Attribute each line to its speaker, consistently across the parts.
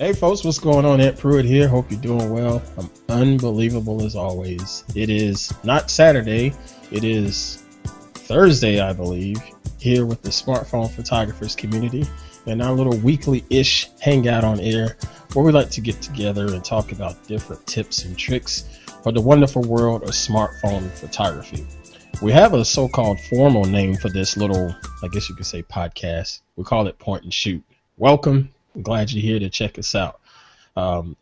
Speaker 1: Hey folks, what's going on? Ed Pruitt here. Hope you're doing well. I'm unbelievable as always. It is not Saturday, it is Thursday, I believe, here with the smartphone photographers community and our little weekly-ish hangout on air where we like to get together and talk about different tips and tricks for the wonderful world of smartphone photography. We have a so-called formal name for this little, I guess you could say, podcast. We call it Point and Shoot. Welcome. I'm glad you're here to check us out.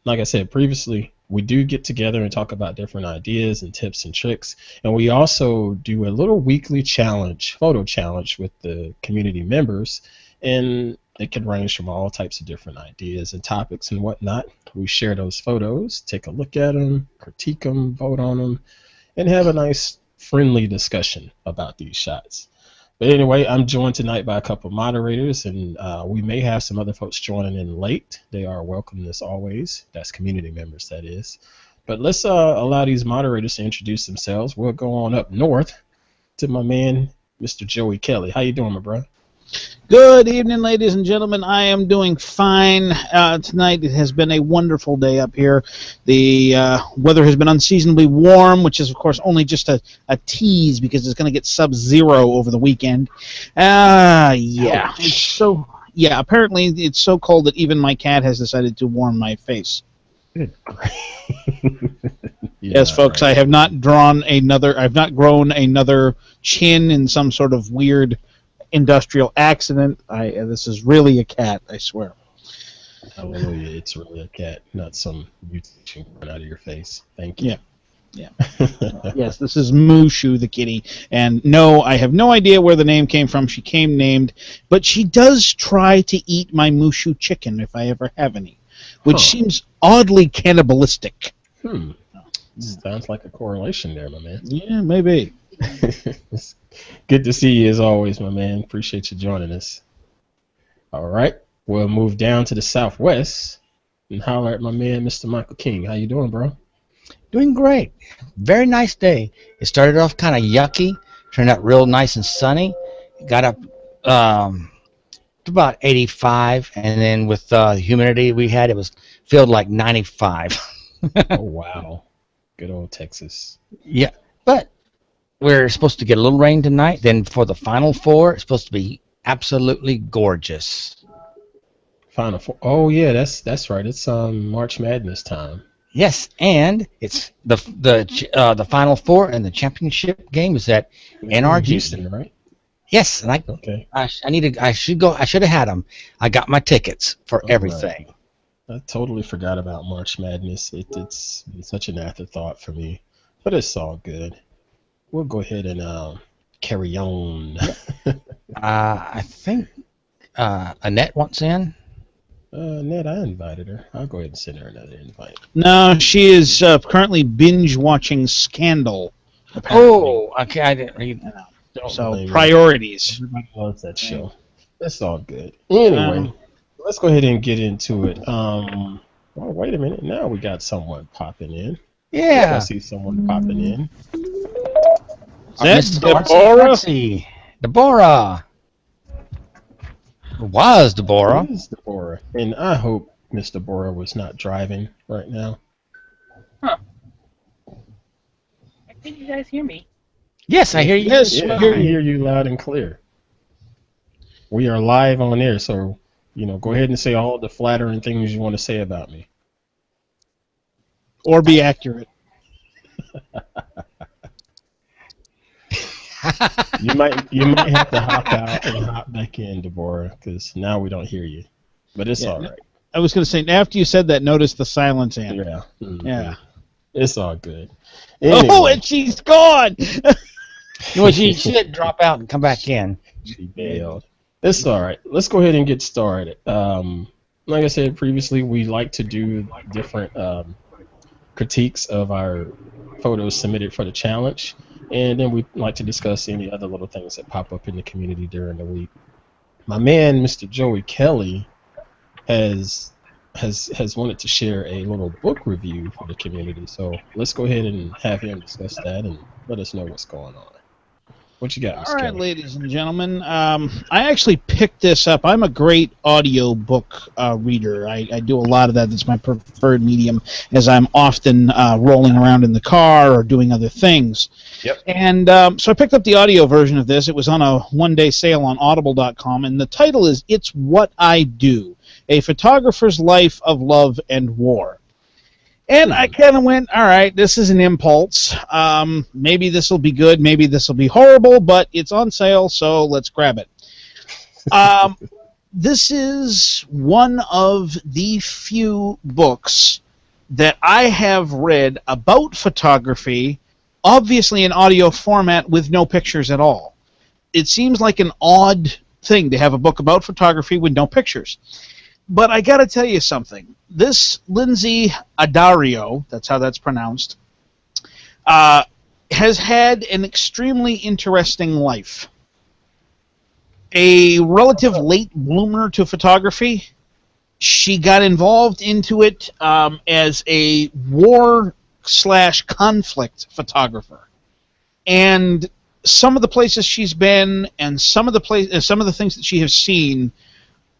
Speaker 1: Like I said previously, we do get together and talk about different ideas and tips and tricks. And we also do a little weekly challenge, photo challenge with the community members. And it can range from all types of different ideas and topics and whatnot. We share those photos, take a look at them, critique them, vote on them, and have a nice friendly discussion about these shots. But anyway, I'm joined tonight by a couple of moderators, and we may have some other folks joining in late. They are welcome as always. That's community members, that is. But let's allow these moderators to introduce themselves. We'll go on up north to my man, Mr. Joey Kelley. How you doing, my bro?
Speaker 2: Good evening, ladies and gentlemen. I am doing fine tonight. It has been a wonderful day up here. The weather has been unseasonably warm, which is, of course, only just a tease because it's going to get sub-zero over the weekend. Yeah. Apparently it's so cold that even my cat has decided to warm my face.
Speaker 1: Good.
Speaker 2: Yes, folks, right. I have not grown another chin in some sort of weird industrial accident. This is really a cat, I swear.
Speaker 1: Hallelujah, it's really a cat, not some mutation out of your face. Thank you.
Speaker 2: Yeah. Yes, this is Mushu the kitty. And no, I have no idea where the name came from. She came named, but she does try to eat my Mushu chicken if I ever have any, which seems oddly cannibalistic.
Speaker 1: Sounds like a correlation there, my man.
Speaker 2: Yeah, maybe.
Speaker 1: It's good to see you as always, my man. Appreciate you joining us. All right, we'll move down to the southwest and holler at my man, Mr. Michael King. How you doing, bro?
Speaker 3: Doing great. Very nice day. It started off kind of yucky, turned out real nice and sunny. Got up to about 85, and then with the humidity we had, it was felt like 95.
Speaker 1: Oh, wow. Good old Texas.
Speaker 3: Yeah, but we're supposed to get a little rain tonight. Then for the Final Four, it's supposed to be absolutely gorgeous.
Speaker 1: Final Four. Oh yeah, that's right. It's March Madness time.
Speaker 3: Yes, and it's the Final Four and the championship game is at NRG.
Speaker 1: Houston, right?
Speaker 3: Yes, and I should have had them. I got my tickets for everything.
Speaker 1: Right. I totally forgot about March Madness. It's such an afterthought for me, but it's all good. We'll go ahead and carry on.
Speaker 3: I think Annette wants in.
Speaker 1: Annette, I invited her. I'll go ahead and send her another invite.
Speaker 2: No, she is currently binge-watching Scandal. Apparently.
Speaker 3: Oh, okay, I didn't read that.
Speaker 2: So, priorities.
Speaker 1: Everybody loves that show. That's all good. Anyway, let's go ahead and get into it. Oh, wait a minute. Now we got someone popping in.
Speaker 3: Yeah.
Speaker 1: I see someone popping in.
Speaker 2: Is that Deborah?
Speaker 3: Deborah. It was Deborah.
Speaker 1: It is Deborah. And I hope Miss Deborah was not driving right now.
Speaker 4: Huh. I think you guys hear me.
Speaker 3: Yes, I hear you.
Speaker 1: Yes, I hear you loud and clear. We are live on air, so go ahead and say all the flattering things you want to say about me.
Speaker 2: Or be accurate.
Speaker 1: You might have to hop out and hop back in, Deborah, because now we don't hear you. But it's all right.
Speaker 2: I was going to say, after you said that, notice the silence, Andrew.
Speaker 1: Yeah. Mm-hmm.
Speaker 2: Yeah.
Speaker 1: It's all good. Anyway.
Speaker 2: Oh, and she's gone!
Speaker 3: Well, she should drop out and come back in.
Speaker 1: She bailed. It's all right. Let's go ahead and get started. Like I said previously, we like to do different critiques of our photos submitted for the challenge. And then we like to discuss any other little things that pop up in the community during the week. My man, Mr. Joey Kelley, has wanted to share a little book review for the community. So let's go ahead and have him discuss that and let us know what's going on. What you got, Miss
Speaker 2: All right,
Speaker 1: Kelley?
Speaker 2: ladies and gentlemen. I actually picked this up. I'm a great audio book reader. I do a lot of that. That's my preferred medium, as I'm often rolling around in the car or doing other things.
Speaker 1: Yep.
Speaker 2: And so I picked up the audio version of this. It was on a one-day sale on Audible.com, and the title is "It's What I Do: A Photographer's Life of Love and War." And I kind of went, all right, this is an impulse. Maybe this will be good. Maybe this will be horrible, but it's on sale, so let's grab it. This is one of the few books that I have read about photography, obviously in audio format with no pictures at all. It seems like an odd thing to have a book about photography with no pictures. But I got to tell you something. This Lindsay Addario, that's how that's pronounced, has had an extremely interesting life. A relative late bloomer to photography. She got involved into it as a war/conflict photographer. And some of the places she's been and some of the things that she has seen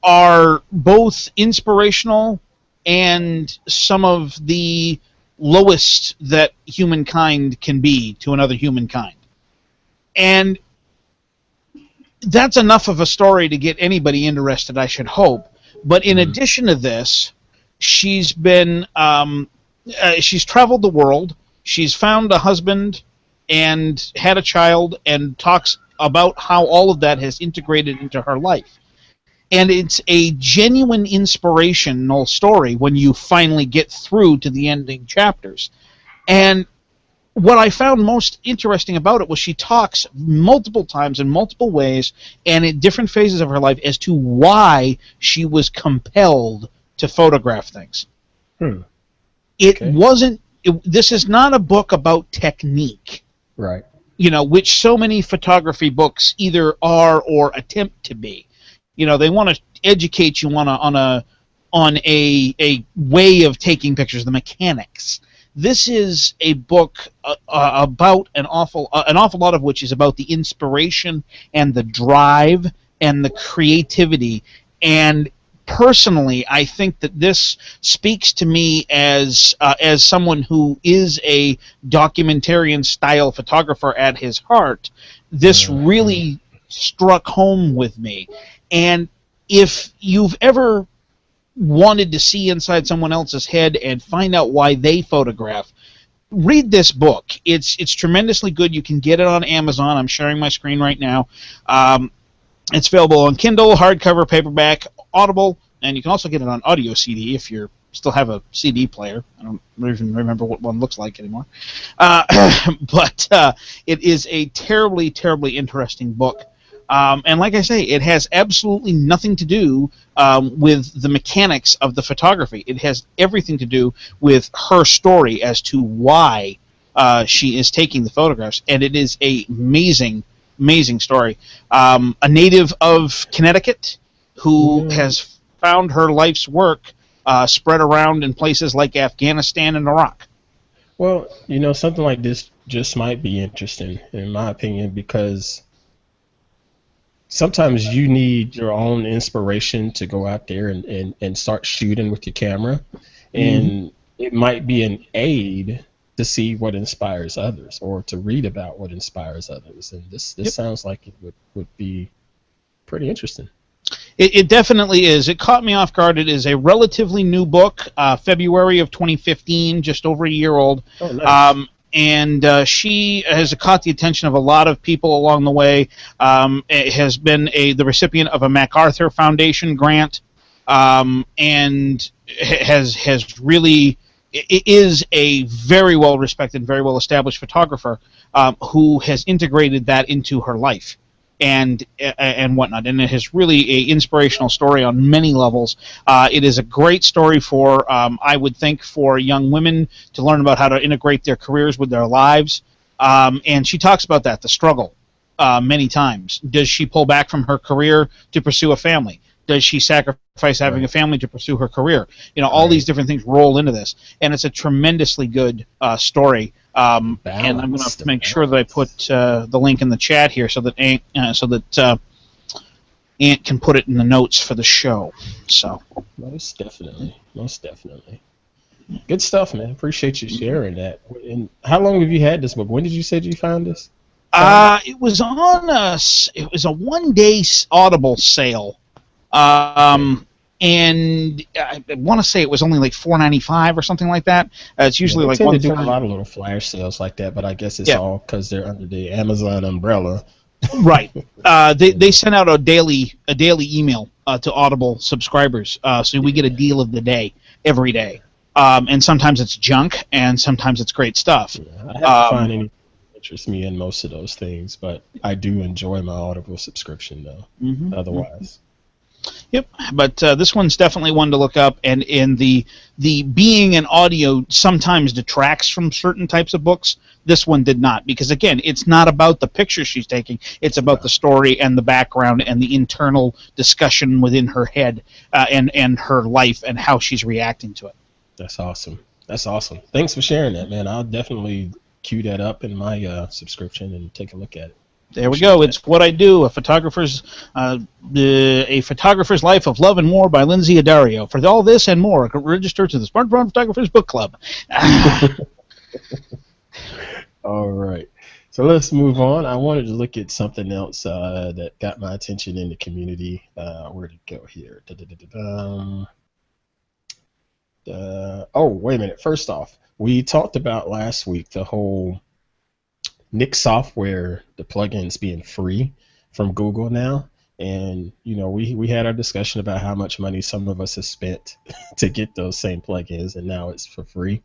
Speaker 2: are both inspirational and some of the lowest that humankind can be to another humankind. And that's enough of a story to get anybody interested, I should hope. But in addition to this, she's been she's traveled the world. She's found a husband and had a child, and talks about how all of that has integrated into her life. And it's a genuine inspirational story when you finally get through to the ending chapters. And what I found most interesting about it was she talks multiple times in multiple ways and in different phases of her life as to why she was compelled to photograph things. This is not a book about technique.
Speaker 1: Right.
Speaker 2: You know, which so many photography books either are or attempt to be. You know, they want to educate you on a way of taking pictures, the mechanics. This is a book about an awful lot of which is about the inspiration and the drive and the creativity. And personally, I think that this speaks to me as someone who is a documentarian style photographer at his heart. This really struck home with me. And if you've ever wanted to see inside someone else's head and find out why they photograph, read this book. It's tremendously good. You can get it on Amazon. I'm sharing my screen right now. It's available on Kindle, hardcover, paperback, Audible, and you can also get it on audio CD if you still have a CD player. I don't even remember what one looks like anymore. But it is a terribly, terribly interesting book. And like I say, it has absolutely nothing to do with the mechanics of the photography. It has everything to do with her story as to why she is taking the photographs. And it is an amazing, amazing story. A native of Connecticut who has found her life's work spread around in places like Afghanistan and Iraq.
Speaker 1: Well, you know, something like this just might be interesting, in my opinion, because sometimes you need your own inspiration to go out there and start shooting with your camera. And it might be an aid to see what inspires others or to read about what inspires others. And this sounds like it would be pretty interesting.
Speaker 2: It definitely is. It caught me off guard. It is a relatively new book, February of 2015, just over a year old.
Speaker 1: Oh, nice.
Speaker 2: And she has caught the attention of a lot of people along the way. It has been the recipient of a MacArthur Foundation grant, and has really is a very well respected, very well established photographer who has integrated that into her life and whatnot. And it is really an inspirational story on many levels. It is a great story for, I would think, for young women to learn about how to integrate their careers with their lives. And she talks about that, the struggle, many times. Does she pull back from her career to pursue a family? does she sacrifice having a family to pursue her career? You know, all these different things roll into this, and it's a tremendously good story. And I'm going to make sure that I put the link in the chat here so that Ant can put it in the notes for the show. So
Speaker 1: most definitely. Good stuff, man. Appreciate you sharing that. And how long have you had this book? When did you say you found this?
Speaker 2: It was on it was a 1-day Audible sale. And I want to say it was only like $4.95 or something like that. It's usually like
Speaker 1: they do a lot of little flash sales like that, but I guess it's all because they're under the Amazon umbrella.
Speaker 2: Right. They send out a daily email to Audible subscribers, so we get a deal of the day every day. And sometimes it's junk, and sometimes it's great stuff.
Speaker 1: Yeah, I haven't found anything that interests me in most of those things, but I do enjoy my Audible subscription though. Otherwise.
Speaker 2: Yep, but this one's definitely one to look up, and in the being an audio sometimes detracts from certain types of books. This one did not, because again, it's not about the pictures she's taking; it's about the story and the background and the internal discussion within her head and her life and how she's reacting to it.
Speaker 1: That's awesome. Thanks for sharing that, man. I'll definitely queue that up in my subscription and take a look at it.
Speaker 2: There we go. It's What I Do, a photographer's life of love and more by Lindsay Addario. For all this and more, register to the Smartphone Photographers Book Club.
Speaker 1: All right. So let's move on. I wanted to look at something else that got my attention in the community. Where'd it go here? Oh, wait a minute. First off, we talked about last week the whole Nick software, the plugins being free from Google now, and you know we had our discussion about how much money some of us have spent to get those same plugins, and now it's for free.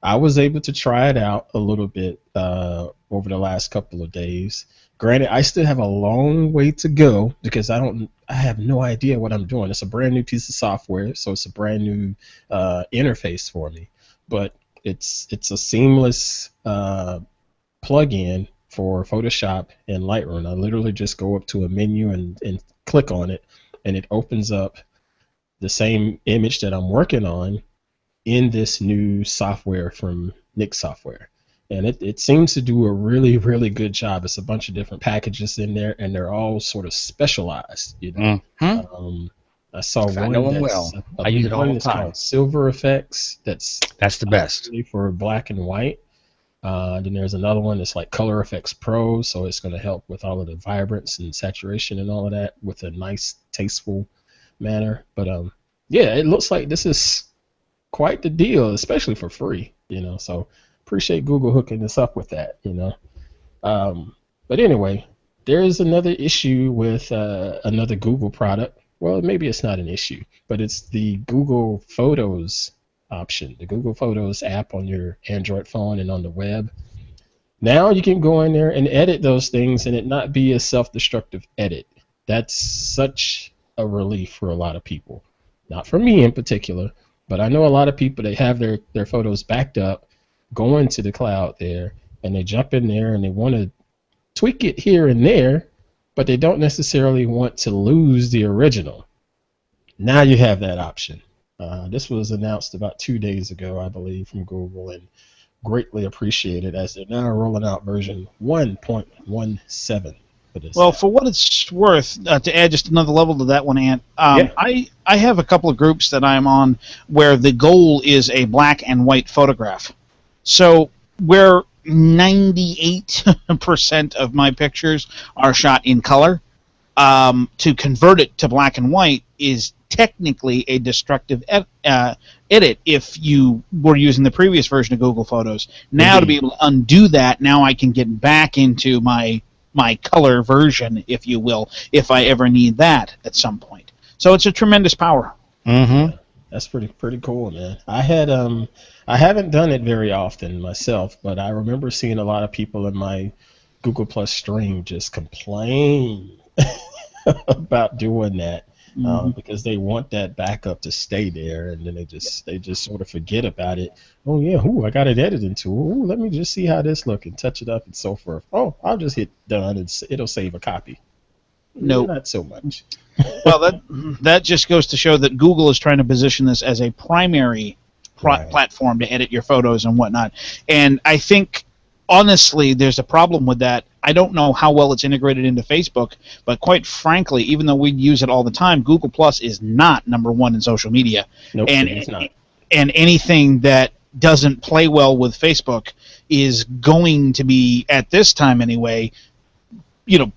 Speaker 1: I was able to try it out a little bit over the last couple of days. Granted, I still have a long way to go because I have no idea what I'm doing. It's a brand new piece of software, so it's a brand new interface for me, but it's a seamless plug-in for Photoshop and Lightroom. I literally just go up to a menu and click on it, and it opens up the same image that I'm working on in this new software from Nick Software. And it seems to do a really, really good job. It's a bunch of different packages in there, and they're all sort of specialized. You know, I saw one that's
Speaker 3: I use it all the time.
Speaker 1: Called Silver Effects. That's
Speaker 3: the best
Speaker 1: for black and white. Then there's another one that's like Color Effects Pro, so it's going to help with all of the vibrance and saturation and all of that with a nice, tasteful manner. But yeah, it looks like this is quite the deal, especially for free. You know, so appreciate Google hooking us up with that. You know, but anyway, there's another issue with another Google product. Well, maybe it's not an issue, but it's the Google Photos option, the Google Photos app on your Android phone and on the web. Now you can go in there and edit those things and it not be a self-destructive edit. That's such a relief for a lot of people. Not for me in particular, but I know a lot of people, they have their photos backed up, going to the cloud there, and they jump in there and they want to tweak it here and there, but they don't necessarily want to lose the original. Now you have that option. This was announced about 2 days ago, I believe, from Google, and greatly appreciated as they're now rolling out version 1.17 for this.
Speaker 2: Well, for what it's worth, to add just another level to that one, Ant, I have a couple of groups that I'm on where the goal is a black and white photograph. So where 98% of my pictures are shot in color, to convert it to black and white is technically a destructive edit if you were using the previous version of Google Photos. Now to be able to undo that, now I can get back into my color version, if you will, if I ever need that at some point. So it's a tremendous power.
Speaker 1: Mm-hmm. That's pretty cool, man. I haven't done it very often myself, but I remember seeing a lot of people in my Google Plus stream just complain about doing that. Because they want that backup to stay there, and then they just sort of forget about it. Oh yeah, I got it editing tool. Let me just see how this look and touch it up and so forth. Oh, I'll just hit done and it'll save a copy.
Speaker 2: No.
Speaker 1: Not so much.
Speaker 2: Well, that just goes to show that Google is trying to position this as a primary platform to edit your photos and whatnot. And I think, honestly, there's a problem with that. I don't know how well it's integrated into Facebook, but quite frankly, even though we use it all the time, Google Plus is not #1 in social media.
Speaker 1: Nope,
Speaker 2: and
Speaker 1: it's not.
Speaker 2: And anything that doesn't play well with Facebook is going to be, at this time anyway,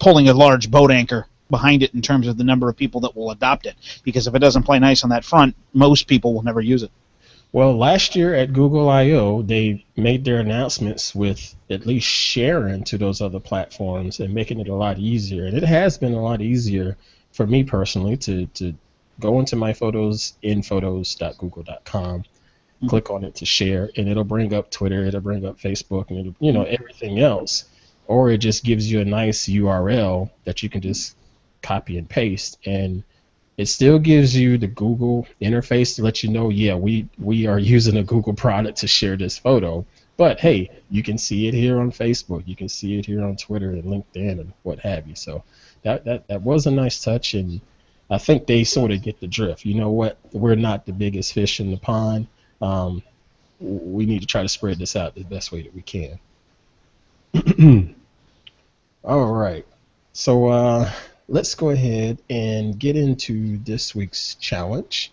Speaker 2: pulling a large boat anchor behind it in terms of the number of people that will adopt it. Because if it doesn't play nice on that front, most people will never use it.
Speaker 1: Well, last year at Google I/O, they made their announcements with at least sharing to those other platforms and making it a lot easier. And it has been a lot easier for me personally to go into my photos in photos.google.com, click on it to share, and it'll bring up Twitter, it'll bring up Facebook, and it'll, everything else. Or it just gives you a nice URL that you can just copy and paste, and it still gives you the Google interface to let you know, yeah, we are using a Google product to share this photo. But hey, you can see it here on Facebook, you can see it here on Twitter and LinkedIn and what have you. So that was a nice touch, and I think they sort of get the drift. You know what? We're not the biggest fish in the pond. We need to try to spread this out the best way that we can. All right. So let's go ahead and get into this week's challenge.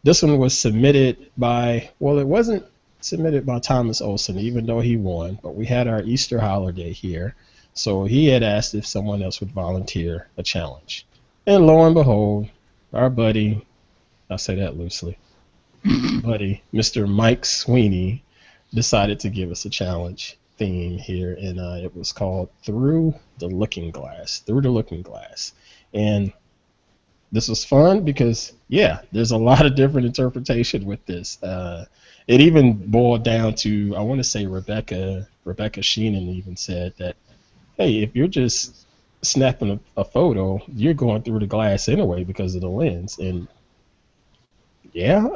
Speaker 1: This one was submitted by, well, it wasn't submitted by Thomas Olsson, even though he won, but we had our Easter holiday here. So he had asked if someone else would volunteer a challenge. And lo and behold, our buddy, I'll say that loosely, buddy, Mr. Mike Sweeney, decided to give us a challenge theme here, and it was called Through the Looking Glass. And this was fun because, yeah, there's a lot of different interpretation with this. It even boiled down to, I want to say Rebecca Sheenan even said that, hey, if you're just snapping a photo, you're going through the glass anyway because of the lens. And yeah,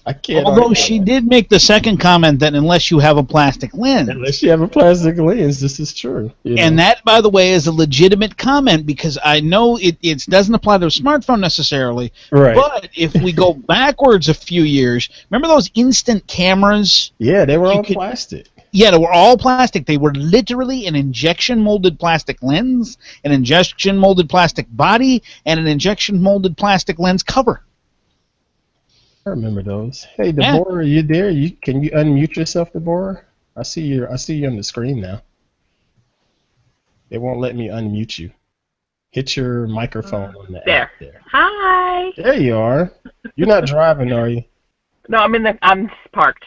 Speaker 1: I can't.
Speaker 2: Although she did make the second comment that unless you have a plastic lens.
Speaker 1: Unless you have a plastic lens, this is true.
Speaker 2: And that, by the way, is a legitimate comment because I know it doesn't apply to a smartphone necessarily.
Speaker 1: Right.
Speaker 2: But if we go backwards a few years, remember those instant cameras?
Speaker 1: Yeah, they were all plastic.
Speaker 2: Yeah, they were all plastic. They were literally an injection-molded plastic lens, an injection-molded plastic body, and an injection-molded plastic lens cover.
Speaker 1: I remember those. Hey, Deborah, are you there? Can you unmute yourself, Deborah? I see you on the screen now. It won't let me unmute you. Hit your microphone on the app there.
Speaker 4: Hi.
Speaker 1: There you are. You're not driving, are you?
Speaker 4: No, I'm parked.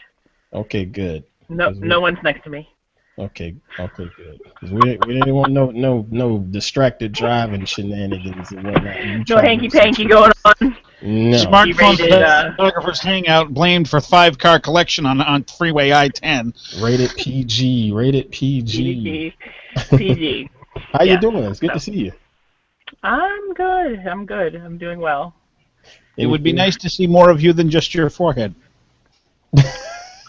Speaker 1: Okay, good.
Speaker 4: No one's next to me.
Speaker 1: Okay, good. Because we didn't want no distracted driving shenanigans and whatnot.
Speaker 4: No hanky-panky going on.
Speaker 1: No.
Speaker 2: Smartphone photographer's hangout blamed for 5-car collection on Freeway I-10.
Speaker 1: Rated PG.
Speaker 4: PG.
Speaker 1: How you doing? It's good to see you.
Speaker 4: I'm good. I'm doing well.
Speaker 2: It would be nice to see more of you than just your forehead.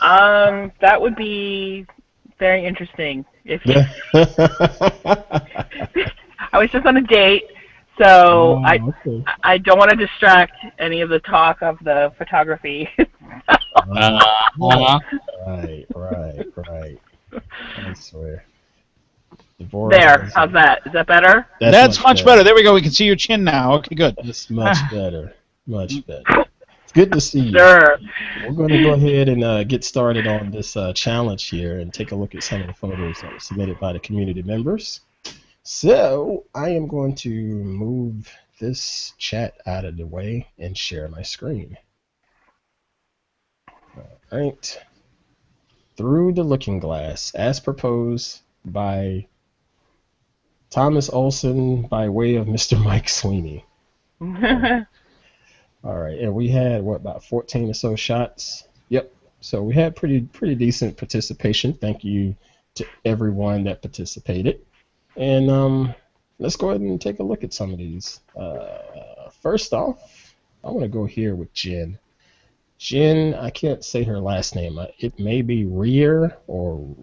Speaker 4: That would be very interesting. I was just on a date, so I don't want to distract any of the talk of the photography.
Speaker 1: Right. I swear.
Speaker 4: There, how's that? Is that better?
Speaker 2: That's much better. There we go. We can see your chin now. Okay, good.
Speaker 1: That's much better. Much better. It's good to see you.
Speaker 4: Sure.
Speaker 1: We're going to go ahead and get started on this challenge here and take a look at some of the photos that were submitted by the community members. So I am going to move this chat out of the way and share my screen. All right. Through the Looking Glass, as proposed by Thomas Olsson by way of Mr. Mike Sweeney. All right, and we had, about 14 or so shots? Yep, so we had pretty decent participation. Thank you to everyone that participated. And let's go ahead and take a look at some of these. First off, I want to go here with Jen. Jen, I can't say her last name. It may be Rear, or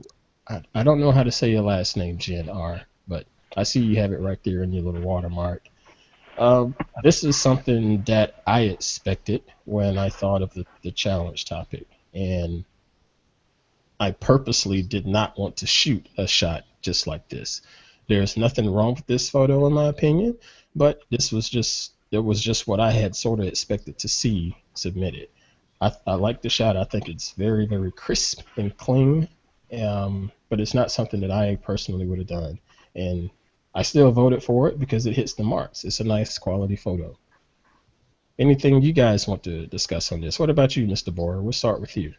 Speaker 1: I don't know how to say your last name, Jen R. But I see you have it right there in your little watermark. This is something that I expected when I thought of the challenge topic, and I purposely did not want to shoot a shot just like this. There's nothing wrong with this photo in my opinion, but it was just what I had sort of expected to see submitted. I like the shot. I think it's very, very crisp and clean, but it's not something that I personally would have done. And I still voted for it because it hits the marks. It's a nice quality photo. Anything you guys want to discuss on this? What about you, Mr. Borer? We'll start with you.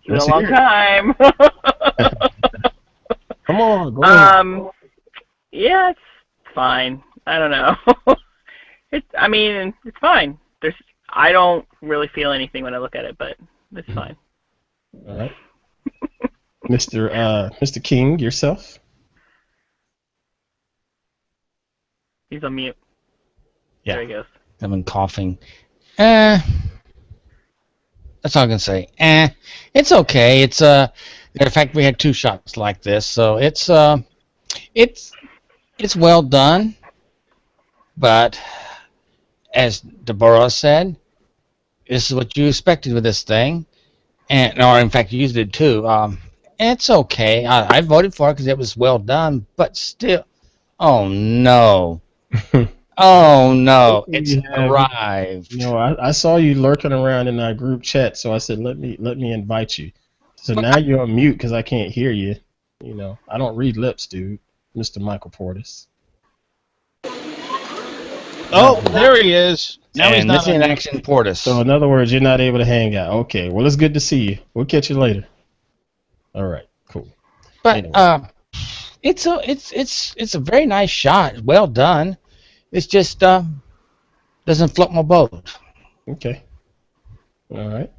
Speaker 4: It's been a long time.
Speaker 1: Come on, go ahead.
Speaker 4: Yeah, it's fine. I don't know. It's fine. I don't really feel anything when I look at it, but it's fine.
Speaker 1: All right. Mr. King, yourself?
Speaker 4: He's on mute.
Speaker 3: Yeah.
Speaker 4: There he goes.
Speaker 3: I've been coughing. That's all I can say. It's okay. It's in fact we had 2 shots like this, so it's well done. But as Deborah said, this is what you expected with this thing, or in fact you did too. It's okay. I voted for it because it was well done, but still, oh no. Oh no, it's arrived.
Speaker 1: You know, I saw you lurking around in our group chat, so I said let me invite you. So now you're on mute because I can't hear you. You know, I don't read lips, dude. Mr. Michael Portis.
Speaker 2: Oh, there he is. Now
Speaker 3: And
Speaker 2: he's not
Speaker 3: missing in action, Portis.
Speaker 1: So in other words, you're not able to hang out. Okay, well it's good to see you. We'll catch you later. All right, cool.
Speaker 3: But
Speaker 1: Anyway.
Speaker 3: it's a very nice shot. Well done. It's just doesn't float my boat.
Speaker 1: Okay. All right.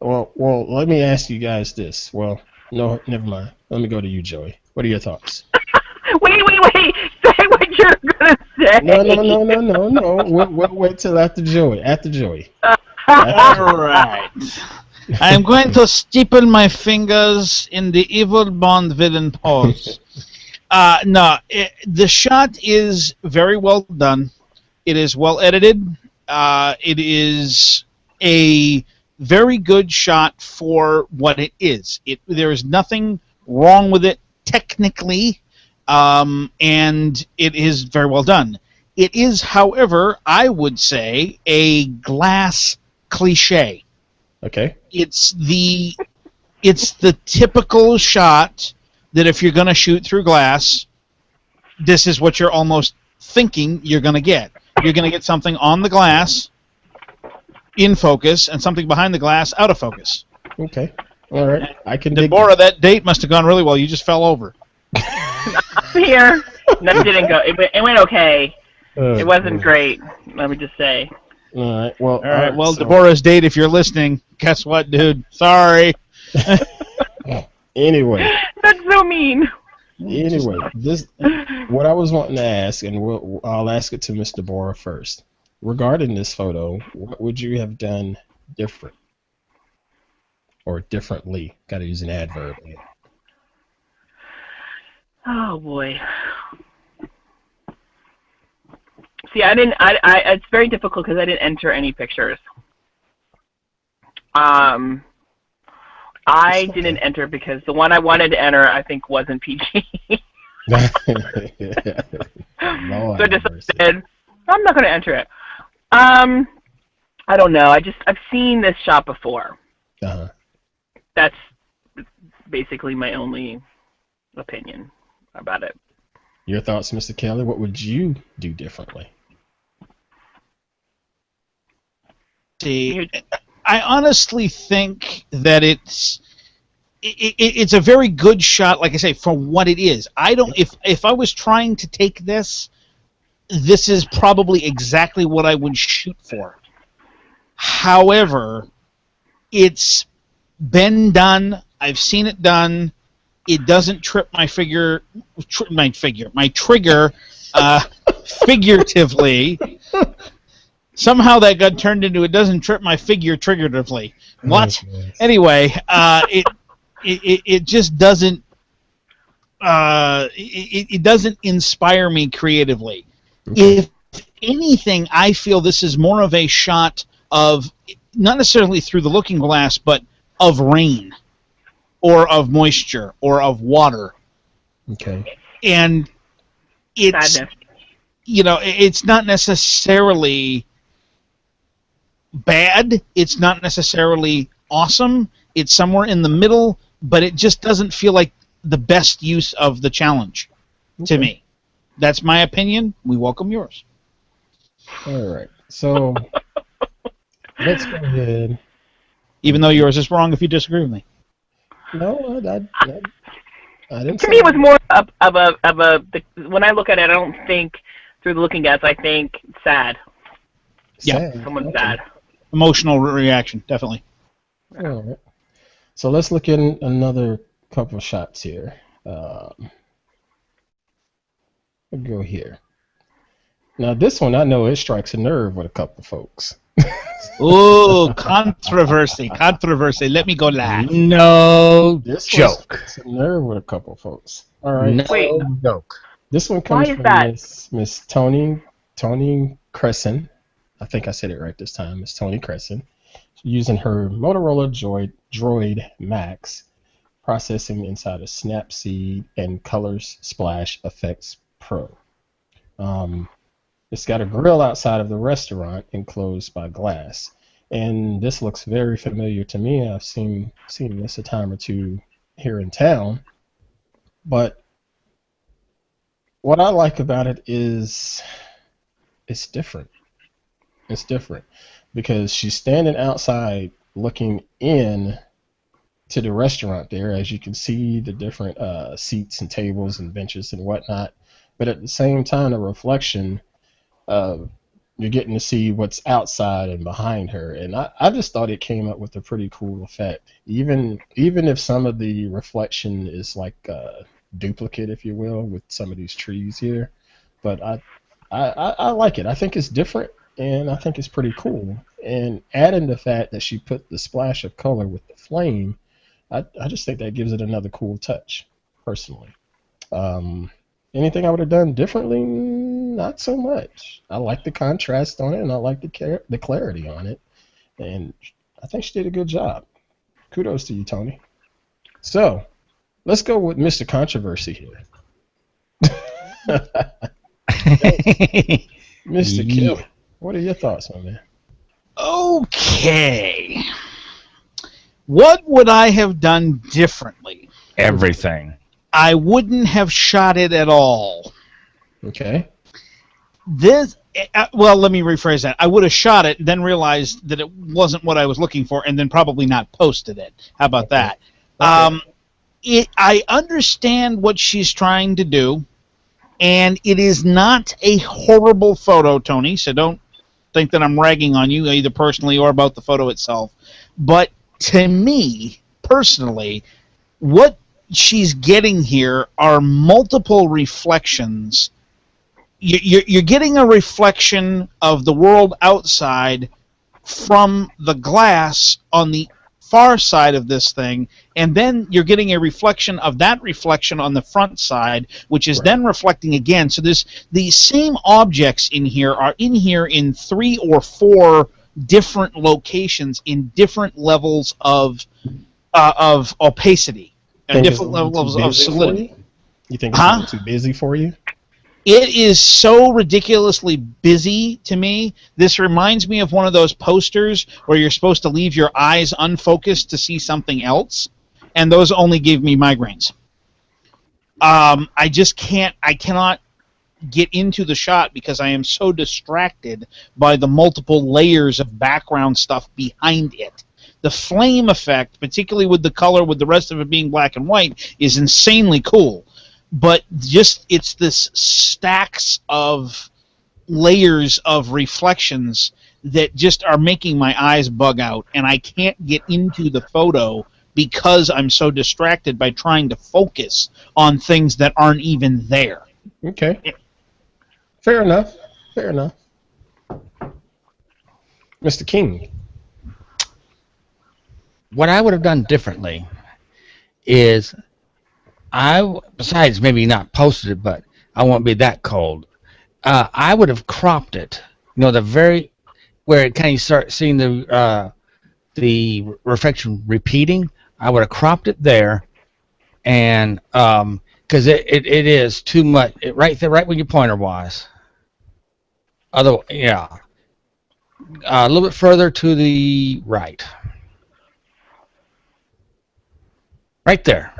Speaker 1: Well, let me ask you guys this. Well, no, never mind. Let me go to you, Joey. What are your thoughts?
Speaker 4: Wait. Say what you're going to say.
Speaker 1: No. We'll wait till after Joey.
Speaker 2: All right. I'm going to steeple my fingers in the evil Bond villain pose. The shot is very well done. It is well edited. It is a very good shot for what it is. There is nothing wrong with it technically, and it is very well done. It is, however, I would say, a glass cliche.
Speaker 1: Okay.
Speaker 2: It's the typical shot that if you're going to shoot through glass, this is what you're almost thinking you're going to get. You're going to get something on the glass in focus and something behind the glass out of focus.
Speaker 1: Okay. All right. I can
Speaker 2: Deborah, that date must have gone really well. You just fell over.
Speaker 4: Here. No, it didn't go. It went okay. It wasn't great, let me just say.
Speaker 1: All right. Well,
Speaker 2: all right. Well, so Deborah's date, if you're listening, guess what, dude? Sorry.
Speaker 1: Anyway.
Speaker 4: That's so mean.
Speaker 1: Anyway, what I was wanting to ask, and I'll ask it to Mr. Bora first. Regarding this photo, what would you have done different? Or differently? Got to use an adverb.
Speaker 4: Oh, boy. See, it's very difficult because I didn't enter any pictures. I didn't enter because the one I wanted to enter, I think, wasn't PG. So I just said, I'm not going to enter it. I don't know. I've seen this shot before.
Speaker 1: Uh-huh.
Speaker 4: That's basically my only opinion about it.
Speaker 1: Your thoughts, Mr. Kelley? What would you do differently?
Speaker 2: See, I honestly think that it's a very good shot, like I say, for what it is. If I was trying to take this is probably exactly what I would shoot for. However, it's been done. I've seen it done. It doesn't trip my trigger figuratively. Somehow that got turned into it doesn't trip my figure triguratively. What? Anyway, it just doesn't. It doesn't inspire me creatively.
Speaker 1: Okay.
Speaker 2: If anything, I feel this is more of a shot of, not necessarily through the looking glass, but of rain, or of moisture, or of water.
Speaker 1: Okay.
Speaker 2: And it's,
Speaker 4: Sadness.
Speaker 2: it's not necessarily bad. It's not necessarily awesome. It's somewhere in the middle, but it just doesn't feel like the best use of the challenge to me. That's my opinion. We welcome yours.
Speaker 1: All right. So let's go ahead.
Speaker 2: Even though yours is wrong if you disagree with me.
Speaker 1: No, I didn't.
Speaker 4: To me, it was more when I look at it, I don't think through the looking glass. I think sad.
Speaker 2: Yeah.
Speaker 4: Someone's
Speaker 1: Okay.
Speaker 4: sad.
Speaker 2: Emotional reaction, definitely.
Speaker 1: All right. So let's look at another couple shots here. We'll go here. Now this one, I know it strikes a nerve with a couple folks.
Speaker 2: Ooh, controversy. Let me go last.
Speaker 3: No
Speaker 1: This one
Speaker 3: joke.
Speaker 1: strikes a nerve with a couple folks. All right.
Speaker 3: No
Speaker 4: Wait.
Speaker 3: joke.
Speaker 1: This one comes
Speaker 4: Why is
Speaker 1: from
Speaker 4: that?
Speaker 1: Miss Toni Kresen. I think I said it right this time. Miss Toni Kresen, using her Motorola Droid Max, processing inside of Snapseed and Colors Splash Effects Pro. It's got a grill outside of the restaurant enclosed by glass, and this looks very familiar to me. I've seen this a time or two here in town, but what I like about it is it's different. It's different because she's standing outside looking in to the restaurant there. As you can see, the different seats and tables and benches and whatnot. But at the same time, the reflection, you're getting to see what's outside and behind her. And I just thought it came up with a pretty cool effect. Even if some of the reflection is like duplicate, if you will, with some of these trees here. But I like it. I think it's different, and I think it's pretty cool. And adding the fact that she put the splash of color with the flame, I just think that gives it another cool touch, personally. Anything I would have done differently? Not so much. I like the contrast on it, and I like the clarity on it. And I think she did a good job. Kudos to you, Toni. So, let's go with Mr. Controversy here. Mr. Kelley, what are your thoughts on that?
Speaker 2: Okay. What would I have done differently?
Speaker 3: Everything.
Speaker 2: I wouldn't have shot it at all.
Speaker 1: Okay.
Speaker 2: Well, let me rephrase that. I would have shot it, then realized that it wasn't what I was looking for, and then probably not posted it. How about that?
Speaker 1: Okay.
Speaker 2: I understand what she's trying to do, and it is not a horrible photo, Toni, so don't think that I'm ragging on you, either personally or about the photo itself. But to me, personally, what she's getting here are multiple reflections. You're getting a reflection of the world outside from the glass on the far side of this thing, and then you're getting a reflection of that reflection on the front side, which is then reflecting again. So these same objects in here are in 3 or 4 different locations in different levels of opacity, different levels of solidity.
Speaker 1: You think it's a little too busy for you?
Speaker 2: It is so ridiculously busy to me. This reminds me of one of those posters where you're supposed to leave your eyes unfocused to see something else, and those only give me migraines. I cannot get into the shot because I am so distracted by the multiple layers of background stuff behind it. The flame effect, particularly with the color, with the rest of it being black and white, is insanely cool. But just it's this stacks of layers of reflections that just are making my eyes bug out, and I can't get into the photo because I'm so distracted by trying to focus on things that aren't even there.
Speaker 1: Okay. Fair enough. Fair enough. Mr. King.
Speaker 3: What I would have done differently is besides maybe not posted it, but I won't be that cold. I would have cropped it. The very where it kind of start seeing the reflection repeating. I would have cropped it there, and because it is too much right there, right when your pointer was. Yeah, a little bit further to the right. Right there.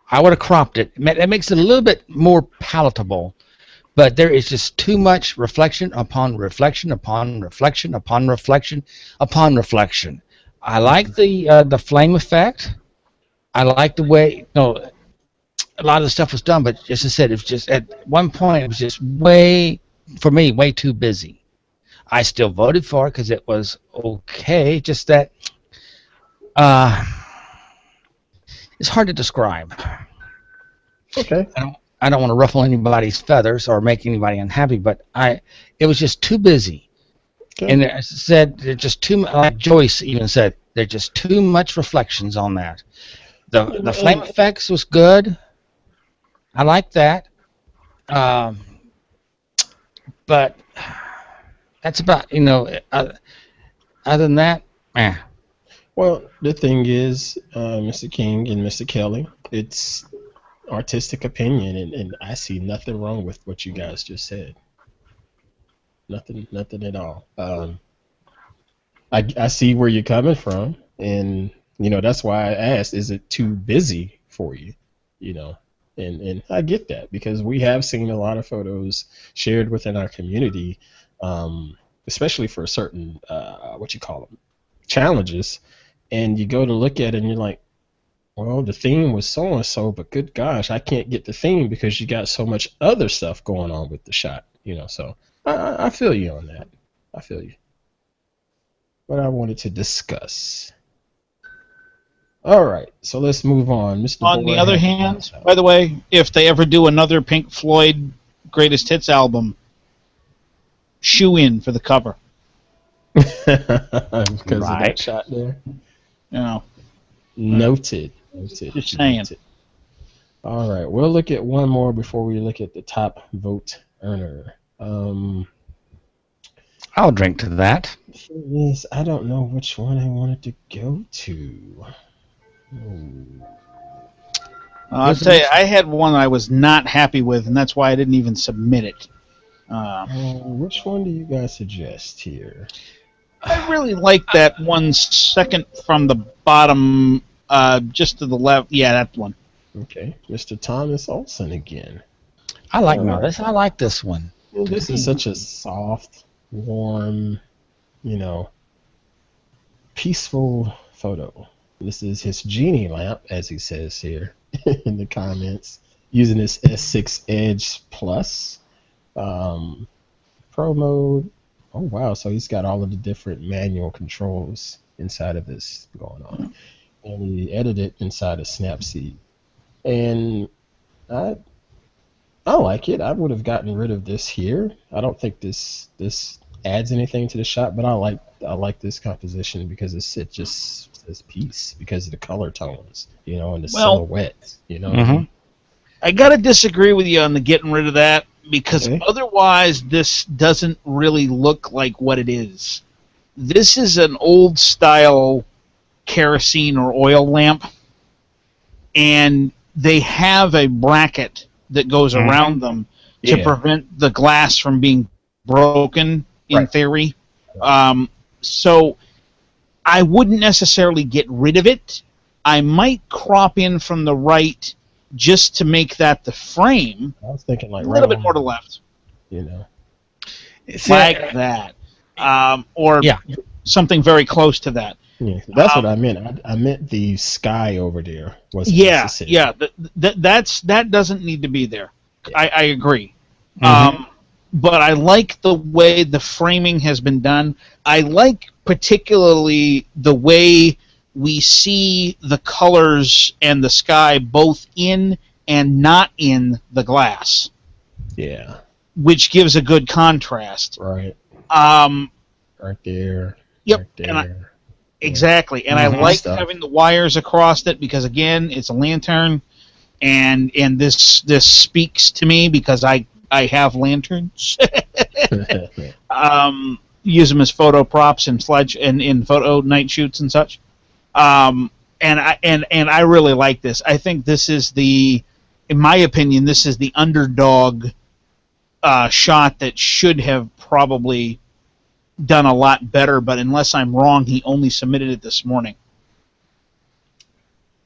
Speaker 3: I would have cropped it. That makes it a little bit more palatable, but there is just too much reflection upon reflection upon reflection upon reflection upon reflection. I like the flame effect. I like the way a lot of the stuff was done, but just as I said, it was just at one point it was just way too busy. I still voted for it because it was okay. Just that it's hard to describe.
Speaker 1: Okay.
Speaker 3: I don't want to ruffle anybody's feathers or make anybody unhappy, but it was just too busy. Okay. And as I said, there's just too much. Like Joyce even said, there's just too much reflections on that. The flame effects was good. I like that. But that's about other than that,
Speaker 1: Well, the thing is, Mr. King and Mr. Kelley, it's artistic opinion, and I see nothing wrong with what you guys just said. Nothing at all. I see where you're coming from, and that's why I asked, is it too busy for you? And I get that, because we have seen a lot of photos shared within our community, especially for certain challenges, and you go to look at it and you're like, well, the theme was so and so, but good gosh, I can't get the theme because you got so much other stuff going on with the shot. So I feel you on that. I feel you. What I wanted to discuss. All right, so let's move on. Mr.
Speaker 2: On the other hand, by the way, if they ever do another Pink Floyd Greatest Hits album, shoe in for the cover.
Speaker 1: Because of that shot there. Noted.
Speaker 2: Just saying.
Speaker 1: Noted. All right, we'll look at one more before we look at the top vote earner.
Speaker 3: I'll drink to that.
Speaker 1: Yes, I don't know which one I wanted to go to.
Speaker 2: I'll tell you, I had one I was not happy with, and that's why I didn't even submit it.
Speaker 1: Which one do you guys suggest here?
Speaker 2: I really like that one second from the bottom, just to the left. Yeah, that one.
Speaker 1: Okay, Mr. Thomas Olsson again.
Speaker 3: I like this. I like this one.
Speaker 1: Well, this is such a soft, warm, peaceful photo. This is his genie lamp, as he says here in the comments, using this S6 Edge Plus Pro mode. Oh, wow. So he's got all of the different manual controls inside of this going on. And he edited inside of Snapseed. And I like it. I would have gotten rid of this here. I don't think this adds anything to the shot, but I like this composition because it just says peace because of the color tones, and the silhouette,
Speaker 2: Mm-hmm. I gotta disagree with you on the getting rid of that, because otherwise this doesn't really look like what it is. This is an old style kerosene or oil lamp, and they have a bracket that goes around them to prevent the glass from being broken, in theory. So I wouldn't necessarily get rid of it. I might crop in from the right just to make that the frame.
Speaker 1: I was thinking like
Speaker 2: a little bit more to the left. Like that. Or something very close to that.
Speaker 1: Yeah, that's what I meant. I meant the sky over there was necessary.
Speaker 2: Yeah. That doesn't need to be there. Yeah. I agree. Mm-hmm. But I like the way the framing has been done. I like particularly the way we see the colors and the sky both in and not in the glass.
Speaker 1: Yeah.
Speaker 2: Which gives a good contrast.
Speaker 1: Right. Right there.
Speaker 2: Yep.
Speaker 1: Right there.
Speaker 2: Exactly, and I like having the wires across it because, again, it's a lantern, and this speaks to me because I have lanterns. Use them as photo props and in photo night shoots and such. And I really like this. I think this is in my opinion, this is the underdog shot that should have probably done a lot better. But unless I'm wrong, he only submitted it this morning.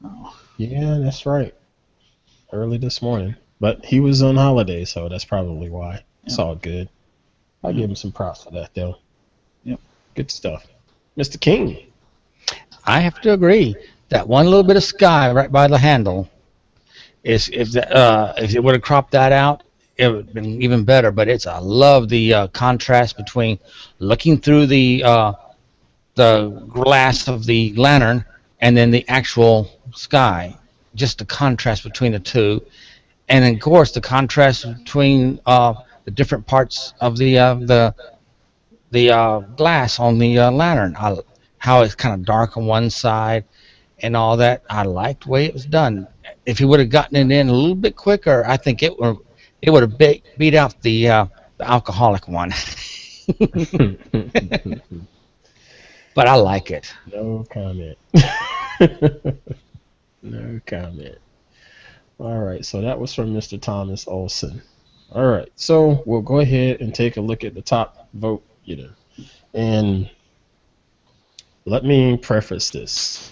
Speaker 1: Oh. Yeah, that's right. Early this morning, but he was on holiday, so that's probably why. Yep. It's all good. I'll give him some props for that, though.
Speaker 2: Yep.
Speaker 1: Good stuff. Mr. King.
Speaker 3: I have to agree. That one little bit of sky right by the handle if it would have cropped that out, it would have been even better. But I love the contrast between looking through the glass of the lantern and then the actual sky. Just the contrast between the two, and of course the contrast between the different parts of the glass on the lantern. How it's kind of dark on one side and all that. I liked the way it was done. If he would have gotten it in a little bit quicker, I think it would have beat out the alcoholic one. But I like it.
Speaker 1: No comment. No comment. All right, so that was from Mr. Thomas Olsson. All right, so we'll go ahead and take a look at the top vote getter. And let me preface this.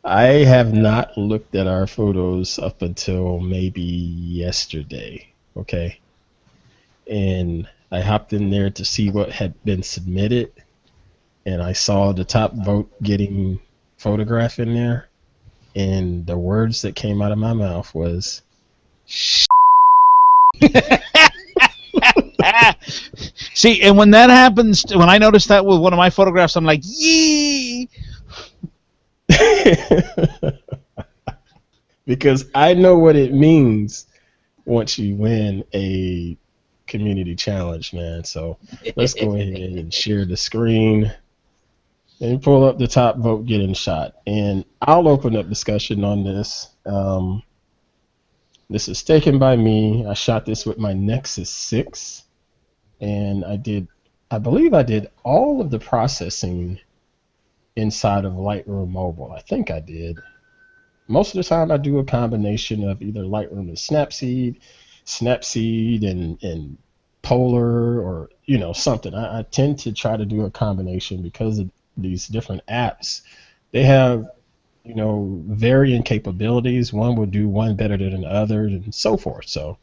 Speaker 1: I have not looked at our photos up until maybe yesterday, okay? And I hopped in there to see what had been submitted, and I saw the top vote getting photograph in there, and the words that came out of my mouth was
Speaker 2: See, and when that happens, when I noticed that with one of my photographs, I'm like, yee!
Speaker 1: Because I know what it means once you win a community challenge, man. So let's go ahead and share the screen and pull up the top vote getting shot. And I'll open up discussion on this. This is taken by me. I shot this with my Nexus 6, and I believe I did all of the processing inside of Lightroom Mobile. I think I did. Most of the time I do a combination of either Lightroom and Snapseed and Polar, or something. I tend to try to do a combination because of these different apps. They have varying capabilities. One will do one better than the other, and so forth. So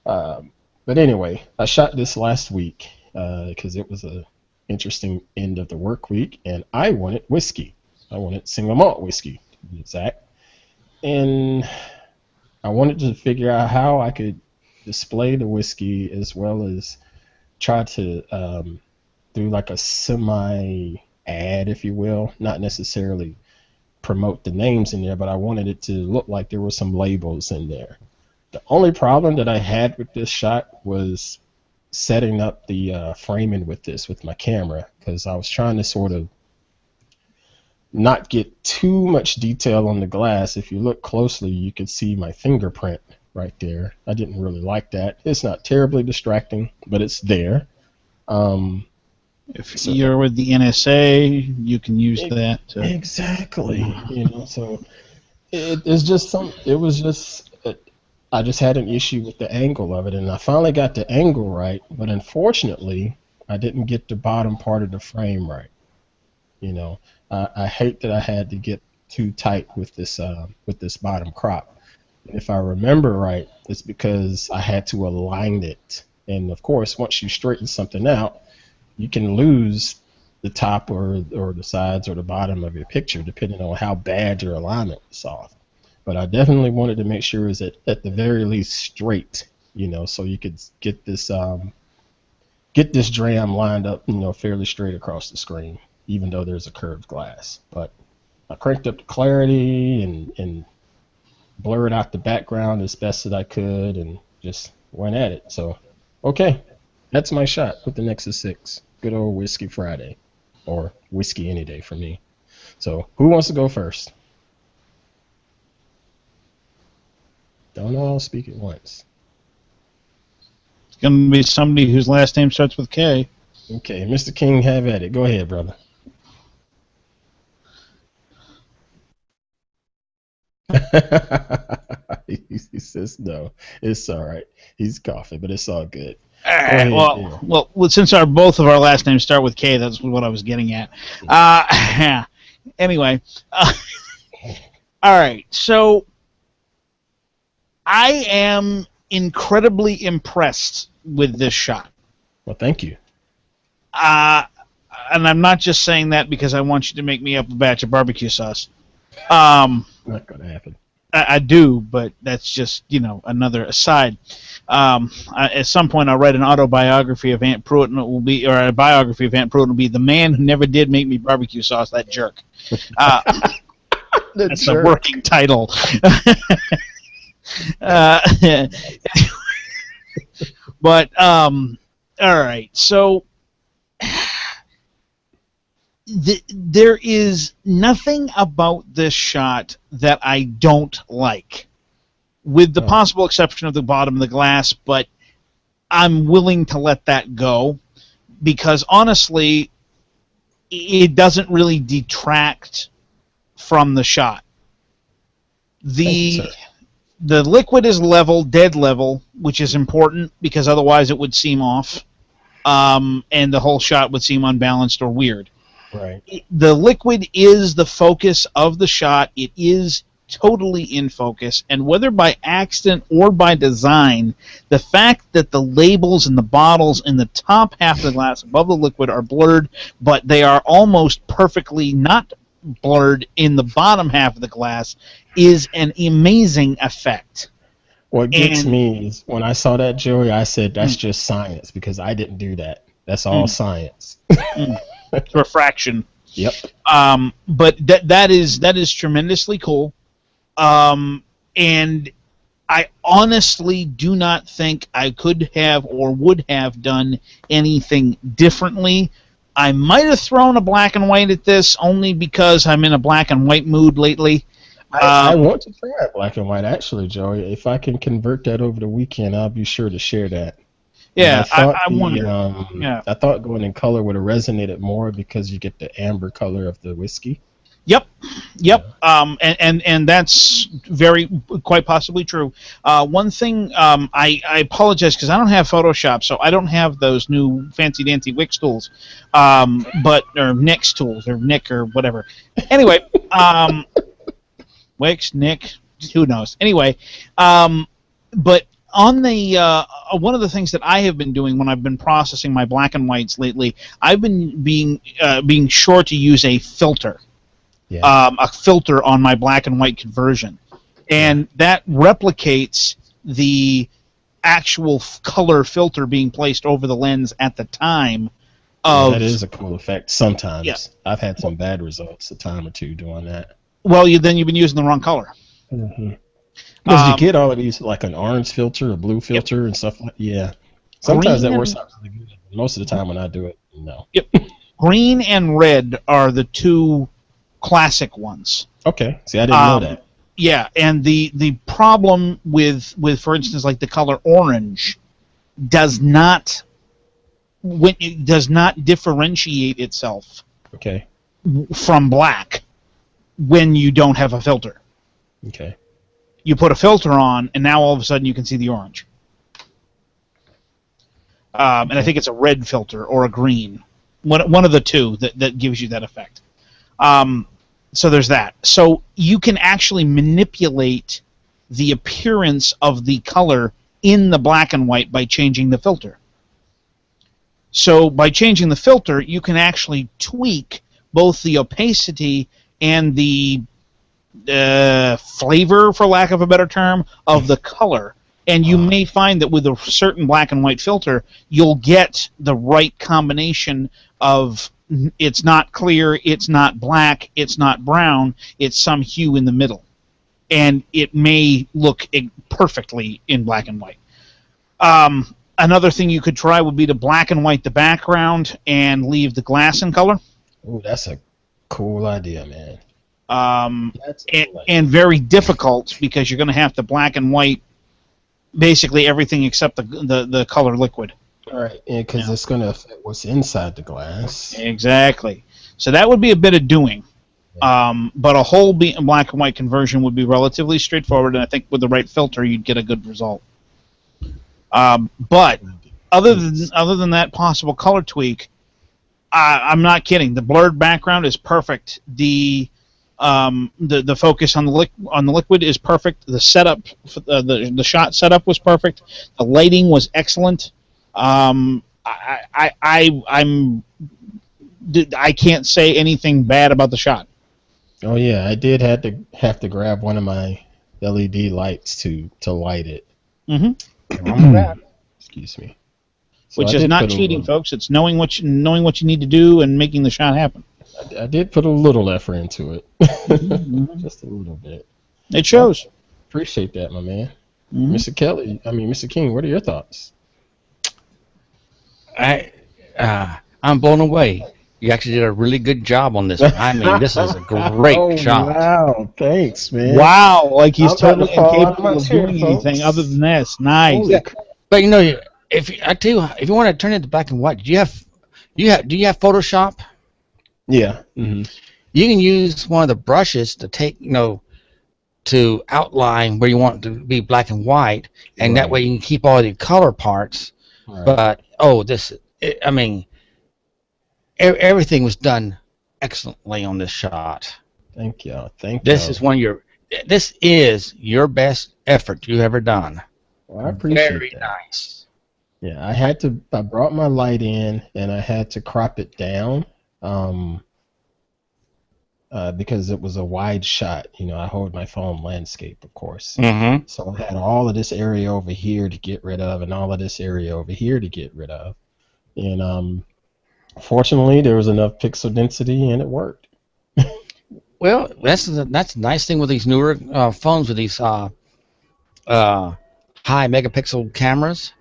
Speaker 1: but anyway, I shot this last week because it was a interesting end of the work week, and I wanted whiskey. I wanted single malt whiskey, to be exact. And I wanted to figure out how I could display the whiskey as well as try to do like a semi ad, if you will, not necessarily promote the names in there, but I wanted it to look like there were some labels in there. The only problem that I had with this shot was setting up the framing with my camera, because I was trying to sort of not get too much detail on the glass. If you look closely, you can see my fingerprint right there. I didn't really like that. It's not terribly distracting, but it's there.
Speaker 2: If you're with the NSA, you can use that.
Speaker 1: Exactly. So it was just I just had an issue with the angle of it, and I finally got the angle right, but unfortunately, I didn't get the bottom part of the frame right. I hate that I had to get too tight with this bottom crop. And if I remember right, it's because I had to align it. And of course, once you straighten something out, you can lose the top or the sides or the bottom of your picture, depending on how bad your alignment was off. But I definitely wanted to make sure it was at the very least straight, so you could get this dram lined up, fairly straight across the screen, even though there's a curved glass. But I cranked up the clarity and blurred out the background as best that I could and just went at it. So, okay, that's my shot with the Nexus 6. Good old Whiskey Friday. or whiskey any day for me. So who wants to go first? Don't all speak at once.
Speaker 2: It's going to be somebody whose last name starts with K.
Speaker 1: Okay, Mr. King, have at it. Go ahead, brother. He says no. It's all right. He's coughing, but it's all good.
Speaker 2: All right. Well, since both of our last names start with K, that's what I was getting at. Anyway, all right. So I am incredibly impressed with this shot.
Speaker 1: Well, thank you.
Speaker 2: And I'm not just saying that because I want you to make me up a batch of barbecue sauce.
Speaker 1: Not going to happen.
Speaker 2: I do, but that's just, another aside. At some point, I'll write an autobiography of Aunt Pruitt, and it will be, or a biography of Aunt Pruitt, and it will be the man who never did make me barbecue sauce, that jerk. That's a working title. But all right, so there is nothing about this shot that I don't like, with the possible exception of the bottom of the glass, but I'm willing to let that go because honestly, it doesn't really detract from the shot. The liquid is level, dead level, which is important because otherwise it would seem off, and the whole shot would seem unbalanced or weird.
Speaker 1: Right.
Speaker 2: The liquid is the focus of the shot. It is totally in focus, and whether by accident or by design, the fact that the labels and the bottles in the top half of the glass above the liquid are blurred, but they are almost perfectly not blurred in the bottom half of the glass is an amazing effect.
Speaker 1: What gets me is when I saw that, Joey, I said that's just science because I didn't do that. That's all science.
Speaker 2: Refraction.
Speaker 1: Yep.
Speaker 2: But that is tremendously cool. And I honestly do not think I could have or would have done anything differently. I might have thrown a black and white at this only because I'm in a black and white mood lately.
Speaker 1: I want to try black and white, actually, Joey. If I can convert that over the weekend, I'll be sure to share that.
Speaker 2: Yeah,
Speaker 1: I thought going in color would have resonated more because you get the amber color of the whiskey.
Speaker 2: Yep. And that's quite possibly true. One thing, I apologize because I don't have Photoshop, so I don't have those new fancy dancy Wix tools, or Nix tools, or Nick, or whatever. Anyway, Wix, Nick, who knows? Anyway, but on the one of the things that I have been doing when I've been processing my black and whites lately, I've been being sure to use a filter.
Speaker 1: Yeah.
Speaker 2: A filter on my black and white conversion, and that replicates the actual color filter being placed over the lens at the time.
Speaker 1: That is a cool effect. Sometimes,
Speaker 2: yeah.
Speaker 1: I've had some bad results a time or two doing that.
Speaker 2: Well, then you've been using the wrong color.
Speaker 1: Mm-hmm. Because you get all of these, like an orange filter, a blue filter, and stuff like that. Yeah. Sometimes that works out really good. Most of the time when I do it, no.
Speaker 2: Yep. Green and red are the two classic ones.
Speaker 1: Okay. See, I didn't know that.
Speaker 2: Yeah, and the problem with for instance, like the color orange does not differentiate itself from black when you don't have a filter.
Speaker 1: Okay.
Speaker 2: You put a filter on, and now all of a sudden you can see the orange. And I think it's a red filter or a green. One of the two that gives you that effect. So there's that. So you can actually manipulate the appearance of the color in the black and white by changing the filter. So by changing the filter, you can actually tweak both the opacity and the flavor, for lack of a better term, of the color. And you may find that with a certain black and white filter, you'll get the right combination of it's not clear, it's not black, it's not brown, it's some hue in the middle. And it may look perfectly in black and white. Another thing you could try would be to black and white the background and leave the glass in color.
Speaker 1: Ooh, that's a cool idea, man. That's a
Speaker 2: and,
Speaker 1: cool idea.
Speaker 2: and very difficult because you're going to have to black and white basically everything except the color liquid.
Speaker 1: All right, because
Speaker 2: Yeah.
Speaker 1: it's going to affect what's inside the glass.
Speaker 2: Exactly. So that would be a bit of doing. But a whole black and white conversion would be relatively straightforward, and I think with the right filter, you'd get a good result. But other than that possible color tweak, I'm not kidding. The blurred background is perfect. The focus on the liquid is perfect. The setup, the shot setup was perfect. The lighting was excellent. I can't say anything bad about the shot.
Speaker 1: Oh yeah, I did have to grab one of my LED lights to light it.
Speaker 2: Mm-hmm.
Speaker 1: Excuse me. So
Speaker 2: Which
Speaker 1: I
Speaker 2: is
Speaker 1: did
Speaker 2: not
Speaker 1: put a
Speaker 2: cheating,
Speaker 1: little,
Speaker 2: folks. It's knowing what you need to do and making the shot happen.
Speaker 1: I did put a little effort into it,
Speaker 2: Mm-hmm.
Speaker 1: just a little bit.
Speaker 2: It shows.
Speaker 1: Appreciate that, my man.
Speaker 2: Mm-hmm.
Speaker 1: Mr. King, what are your thoughts?
Speaker 3: I'm blown away. You actually did a really good job on this one. I mean, this is a great shot.
Speaker 1: Wow, thanks, man.
Speaker 2: Wow, like he's
Speaker 1: I'm about to
Speaker 2: totally
Speaker 1: fall out of my
Speaker 2: incapable of
Speaker 1: chair,
Speaker 2: doing anything
Speaker 1: folks.
Speaker 2: other than this. Nice.
Speaker 1: Holy
Speaker 3: But you know, I tell you, if you want to turn it to black and white, do you have Photoshop?
Speaker 1: Yeah. Mm-hmm.
Speaker 3: You can use one of the brushes to take, to outline where you want it to be black and white, and that
Speaker 1: Right.
Speaker 3: way you can keep all the color parts.
Speaker 1: Right.
Speaker 3: But everything was done excellently on this shot.
Speaker 1: Thank y'all. Thank
Speaker 3: This
Speaker 1: y'all.
Speaker 3: this is your best effort you ever done.
Speaker 1: Well, I appreciate
Speaker 3: Very
Speaker 1: that.
Speaker 3: nice.
Speaker 1: Yeah, I brought my light in and I had to crop it down because it was a wide shot. I hold my phone landscape, of course.
Speaker 3: Mm-hmm.
Speaker 1: So I had all of this area over here to get rid of and all of this area over here to get rid of. And fortunately, there was enough pixel density and it worked.
Speaker 3: Well, that's the nice thing with these newer phones with these high megapixel cameras,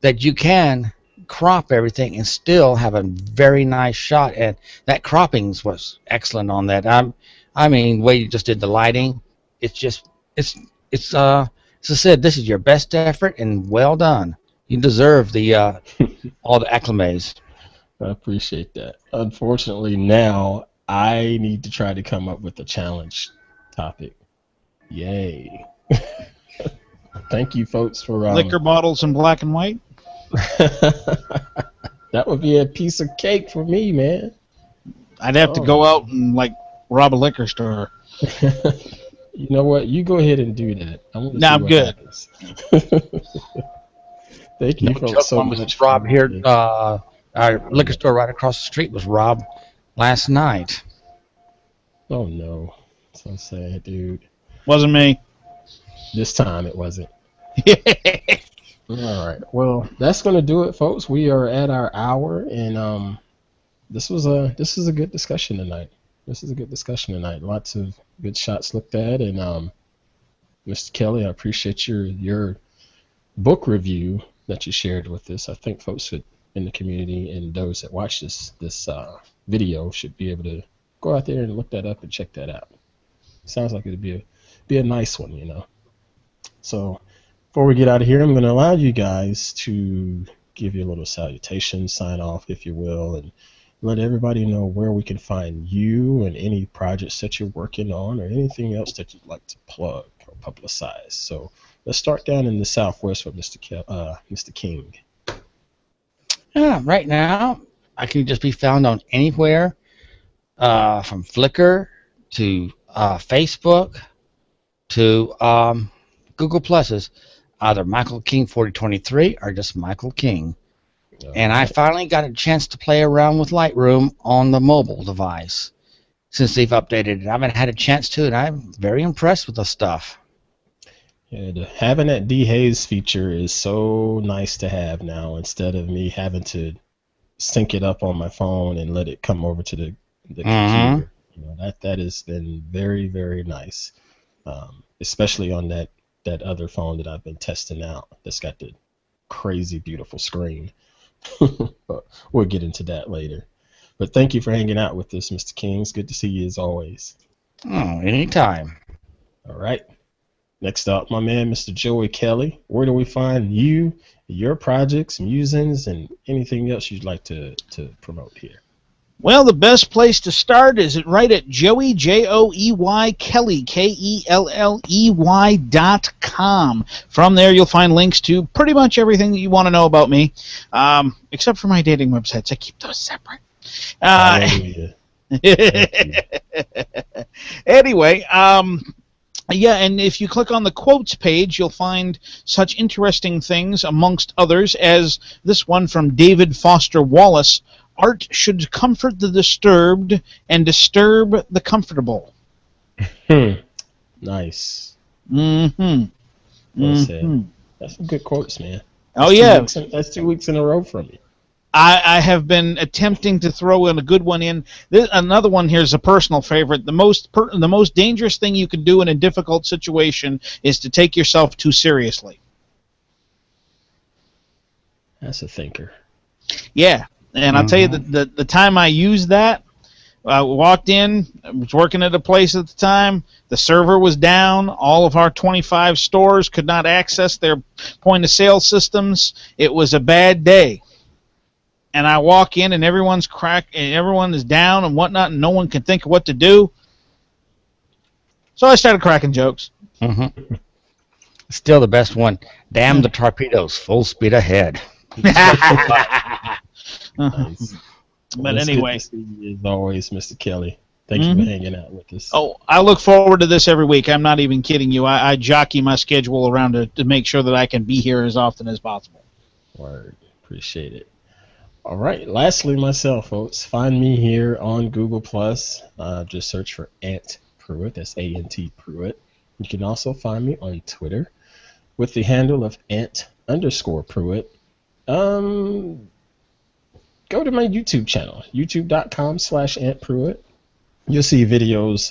Speaker 3: that you can crop everything and still have a very nice shot. And that croppings was excellent on that. I mean, the way you just did the lighting, it's as I said, this is your best effort and well done. You deserve the all the acclimates.
Speaker 1: I appreciate that. Unfortunately, now I need to try to come up with a challenge topic. Yay. Thank you, folks, for
Speaker 2: Liquor bottles in black and white.
Speaker 1: that would be a piece of cake for me, man.
Speaker 2: I'd have to go out and rob a liquor store.
Speaker 1: You know what? You go ahead and do that.
Speaker 3: I'm
Speaker 1: good. Thank you, folks, so much.
Speaker 3: Rob here, our liquor store right across the street was robbed last night.
Speaker 1: Oh no, so sad, dude.
Speaker 2: Wasn't me.
Speaker 1: This time it wasn't. All right. Well, that's gonna do it, folks. We are at our hour, and this is a good discussion tonight. Lots of good shots looked at, and Mr. Kelley, I appreciate your book review that you shared with us. I think folks in the community and those that watch this video should be able to go out there and look that up and check that out. Sounds like it'd be a nice one, So before we get out of here, I'm going to allow you guys to give you a little salutation, sign off, if you will, and let everybody know where we can find you and any projects that you're working on or anything else that you'd like to plug or publicize. So let's start down in the Southwest with Mr. King.
Speaker 3: Right now, I can just be found on anywhere, from Flickr to Facebook to Google Pluses, either Michael King 4023 or just Michael King. And I finally got a chance to play around with Lightroom on the mobile device since they've updated it. I haven't had a chance to, and I'm very impressed with the stuff.
Speaker 1: Yeah, having that dehaze feature is so nice to have now, instead of me having to sync it up on my phone and let it come over to the computer. That has been very, very nice, especially on that other phone that I've been testing out that's got the crazy beautiful screen. But we'll get into that later. But thank you for hanging out with us, Mr. King. It's good to see you as always.
Speaker 3: Oh, anytime.
Speaker 1: All right. Next up, my man, Mr. Joey Kelley. Where do we find you, your projects, musings, and anything else you'd like to promote here?
Speaker 2: Well, the best place to start is right at Joey, Joey Kelley, KELLEY.com. From there, you'll find links to pretty much everything that you want to know about me, except for my dating websites. I keep those separate. Anyway, yeah, and if you click on the quotes page, you'll find such interesting things, amongst others, as this one from David Foster Wallace. Art should comfort the disturbed and disturb the comfortable.
Speaker 1: Nice.
Speaker 2: Mm-hmm.
Speaker 1: Well said. That's some good quotes, man. That's 2 weeks in a row from you.
Speaker 2: I have been attempting to throw in a good one in. Another one here is a personal favorite. The most dangerous thing you can do in a difficult situation is to take yourself too seriously.
Speaker 1: That's a thinker.
Speaker 2: Yeah. And I'll tell you that the time I used that, I walked in, I was working at a place at the time, the server was down, all of our 25 stores could not access their point-of-sale systems. It was a bad day. And I walk in and everyone's and everyone is down and whatnot, and no one can think of what to do. So I started cracking jokes.
Speaker 3: Mm-hmm. Still the best one. Damn the torpedoes, full speed ahead.
Speaker 1: Nice.
Speaker 2: But anyway,
Speaker 1: good to see you as always, Mr. Kelley. Thank you for hanging out with us.
Speaker 2: Oh, I look forward to this every week. I'm not even kidding you. I jockey my schedule around to make sure that I can be here as often as possible.
Speaker 1: Word. Appreciate it. All right. Lastly, myself, folks, find me here on Google+. Just search for Ant Pruitt. That's A-N-T Pruitt. You can also find me on Twitter with the handle of Ant_Pruitt. Go to my YouTube channel, youtube.com/AntPruitt. You'll see videos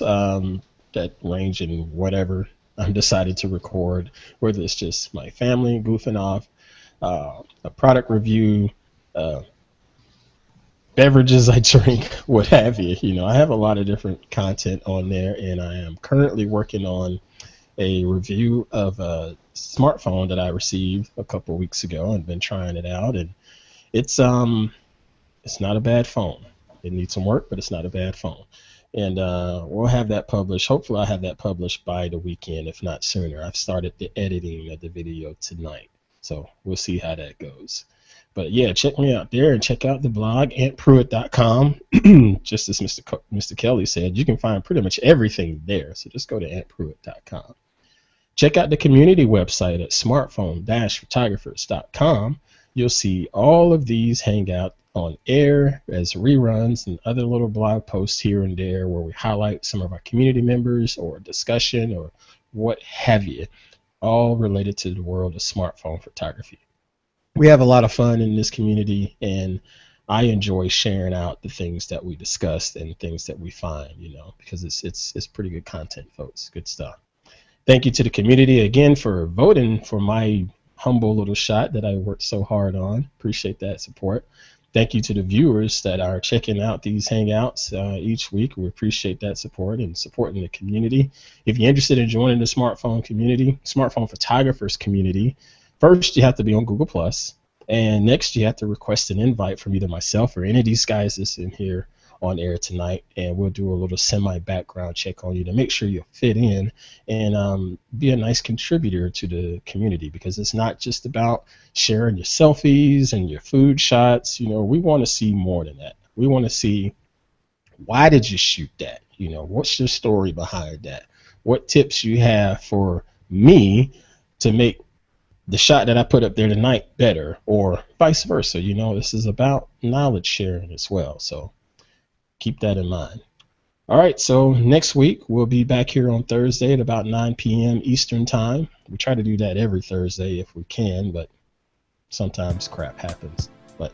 Speaker 1: that range in whatever I'm decided to record, whether it's just my family goofing off, a product review, beverages I drink, what have you. You know, I have a lot of different content on there, and I am currently working on a review of a smartphone that I received a couple weeks ago and been trying it out, and it's not a bad phone. It needs some work, but it's not a bad phone. And we'll have that published. Hopefully I'll have that published by the weekend, if not sooner. I've started the editing of the video tonight, so we'll see how that goes. But yeah, check me out there and check out the blog, antpruitt.com. Just as Mr. Kelley said, you can find pretty much everything there, so just go to antpruitt.com. Check out the community website at smartphone-photographers.com. You'll see all of these hangout on air as reruns and other little blog posts here and there where we highlight some of our community members or discussion or what have you, all related to the world of smartphone photography. We have a lot of fun in this community, and I enjoy sharing out the things that we discussed and things that we find, you know, because it's pretty good content, folks. Good stuff. Thank you to the community again for voting for my humble little shot that I worked so hard on. Appreciate that support. Thank you to the viewers that are checking out these hangouts each week. We appreciate that support and supporting the community. If you're interested in joining the smartphone community, smartphone photographers community, first you have to be on Google+, and next you have to request an invite from either myself or any of these guys that's in here on air tonight, and we'll do a little semi-background check on you to make sure you fit in and be a nice contributor to the community, because it's not just about sharing your selfies and your food shots. You know, we want to see more than that. We want to see, why did you shoot that? You know, what's your story behind that? What tips you have for me to make the shot that I put up there tonight better, or vice versa. You know, this is about knowledge sharing as well, so keep that in mind. All right, so next week we'll be back here on Thursday at about 9 p.m. Eastern time. We try to do that every Thursday if we can, but sometimes crap happens. But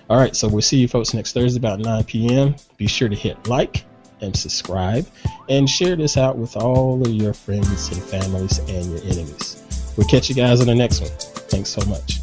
Speaker 1: all right, so we'll see you folks next Thursday about 9 p.m. Be sure to hit like and subscribe and share this out with all of your friends and families and your enemies. We'll catch you guys on the next one. Thanks so much.